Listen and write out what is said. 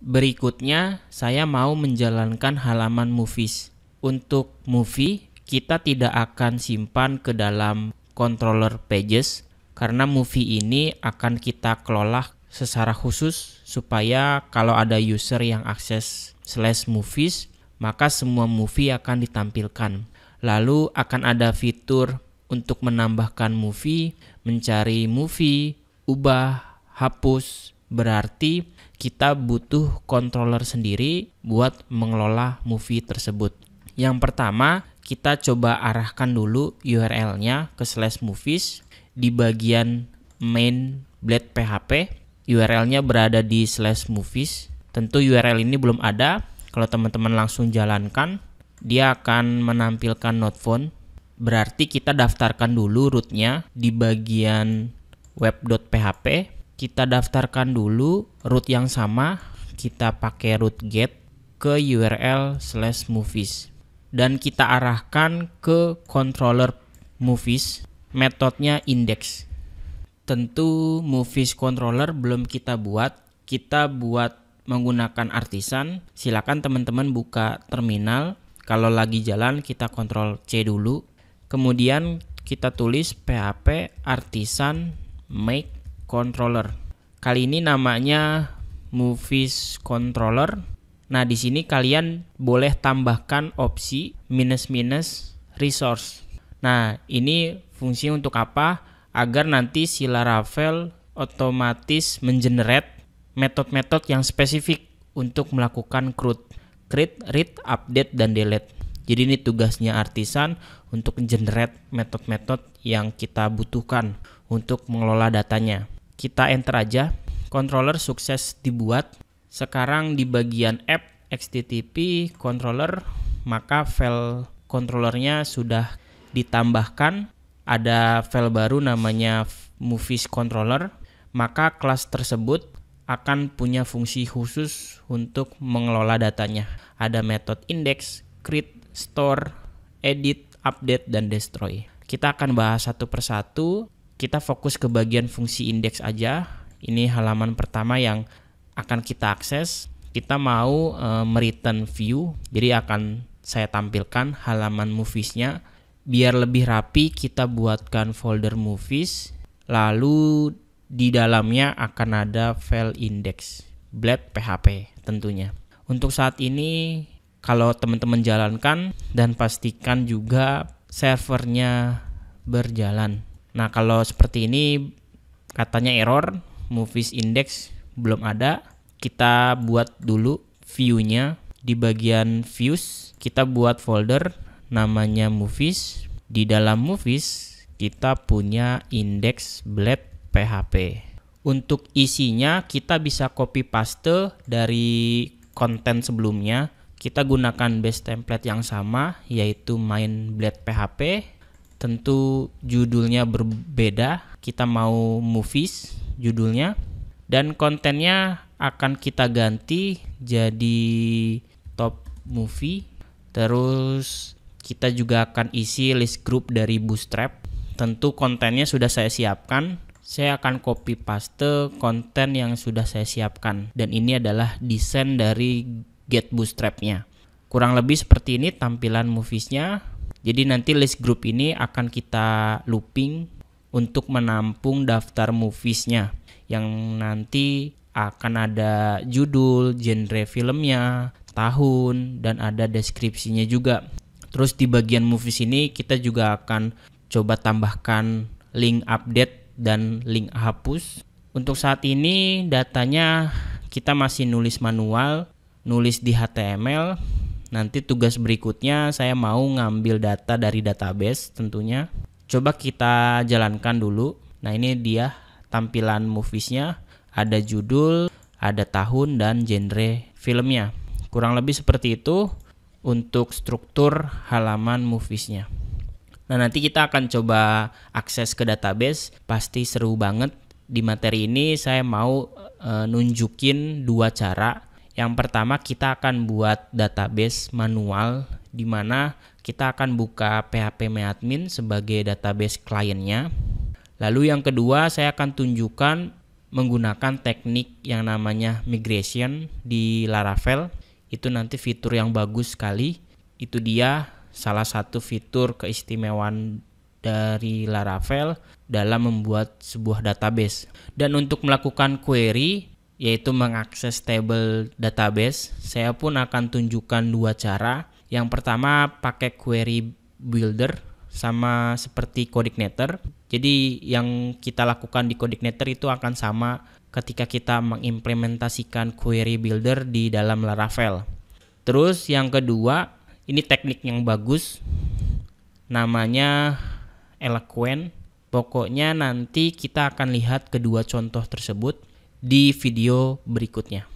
Berikutnya, saya mau menjalankan halaman movies. Untuk movie, kita tidak akan simpan ke dalam controller pages karena movie ini akan kita kelola secara khusus supaya kalau ada user yang akses /movies, maka semua movie akan ditampilkan. Lalu akan ada fitur untuk menambahkan movie, mencari movie, ubah, hapus. Berarti kita butuh controller sendiri buat mengelola movie tersebut. Yang pertama, kita coba arahkan dulu URL-nya ke /movies di bagian main blade PHP. URL-nya berada di /movies. Tentu URL ini belum ada. Kalau teman-teman langsung jalankan, dia akan menampilkan not found. Berarti kita daftarkan dulu root-nya di bagian web.php. Kita daftarkan dulu root yang sama, kita pakai root get ke URL /movies. Dan kita arahkan ke controller movies, metodenya index. Tentu movies controller belum kita buat menggunakan artisan. Silakan teman-teman buka terminal. Kalau lagi jalan kita Ctrl C dulu. Kemudian kita tulis php artisan make controller. Kali ini namanya movies controller. Nah, di sini kalian boleh tambahkan opsi -- resource. Nah, ini fungsi untuk apa? Agar nanti si Laravel otomatis mengenerate metode-metode yang spesifik untuk melakukan create, read, update, dan delete. Jadi ini tugasnya artisan untuk generate metode-metode yang kita butuhkan untuk mengelola datanya. Kita enter aja, controller sukses dibuat. Sekarang di bagian app XTTP controller, maka file controllernya sudah ditambahkan. Ada file baru namanya movies controller, maka kelas tersebut akan punya fungsi khusus untuk mengelola datanya. Ada metode index, create, store, edit, update, dan destroy. Kita akan bahas satu persatu. Kita fokus ke bagian fungsi index aja. Ini halaman pertama yang akan kita akses. Kita mau mereturn view, jadi akan saya tampilkan halaman movies-nya. Biar lebih rapi, kita buatkan folder movies. Lalu di dalamnya akan ada file index blade PHP tentunya. Untuk saat ini, kalau teman-teman jalankan dan pastikan juga servernya berjalan. Nah, kalau seperti ini katanya error, movies index belum ada. Kita buat dulu view-nya. Di bagian views, kita buat folder namanya movies. Di dalam movies, kita punya index blade PHP. Untuk isinya, kita bisa copy paste dari konten sebelumnya. Kita gunakan base template yang sama, yaitu main blade PHP. Tentu judulnya berbeda, kita mau movies judulnya, dan kontennya akan kita ganti jadi top movie. Terus kita juga akan isi list group dari Bootstrap. Tentu kontennya sudah saya siapkan. Saya akan copy paste konten yang sudah saya siapkan, dan ini adalah desain dari get Bootstrap-nya. Kurang lebih seperti ini tampilan movies-nya. Jadi nanti list group ini akan kita looping untuk menampung daftar movies-nya yang nanti akan ada judul, genre filmnya, tahun, dan ada deskripsinya juga. Terus di bagian movies ini kita juga akan coba tambahkan link update dan link hapus. Untuk saat ini datanya kita masih nulis manual, nulis di HTML. Nanti tugas berikutnya saya mau ngambil data dari database tentunya. Coba kita jalankan dulu. Nah, ini dia tampilan movies-nya. Ada judul, ada tahun, dan genre filmnya. Kurang lebih seperti itu untuk struktur halaman movies-nya. Nah, nanti kita akan coba akses ke database. Pasti seru banget. Di materi ini saya mau nunjukin dua cara. Yang pertama, kita akan buat database manual, di mana kita akan buka phpMyAdmin sebagai database kliennya. Lalu yang kedua, saya akan tunjukkan menggunakan teknik yang namanya migration di Laravel. Itu nanti fitur yang bagus sekali. Itu dia salah satu fitur keistimewaan dari Laravel dalam membuat sebuah database. Dan untuk melakukan query, yaitu mengakses table database, saya pun akan tunjukkan dua cara. Yang pertama pakai query builder sama seperti CodeIgniter. Jadi yang kita lakukan di CodeIgniter itu akan sama ketika kita mengimplementasikan query builder di dalam Laravel. Terus yang kedua, ini teknik yang bagus, namanya Eloquent. Pokoknya nanti kita akan lihat kedua contoh tersebut di video berikutnya.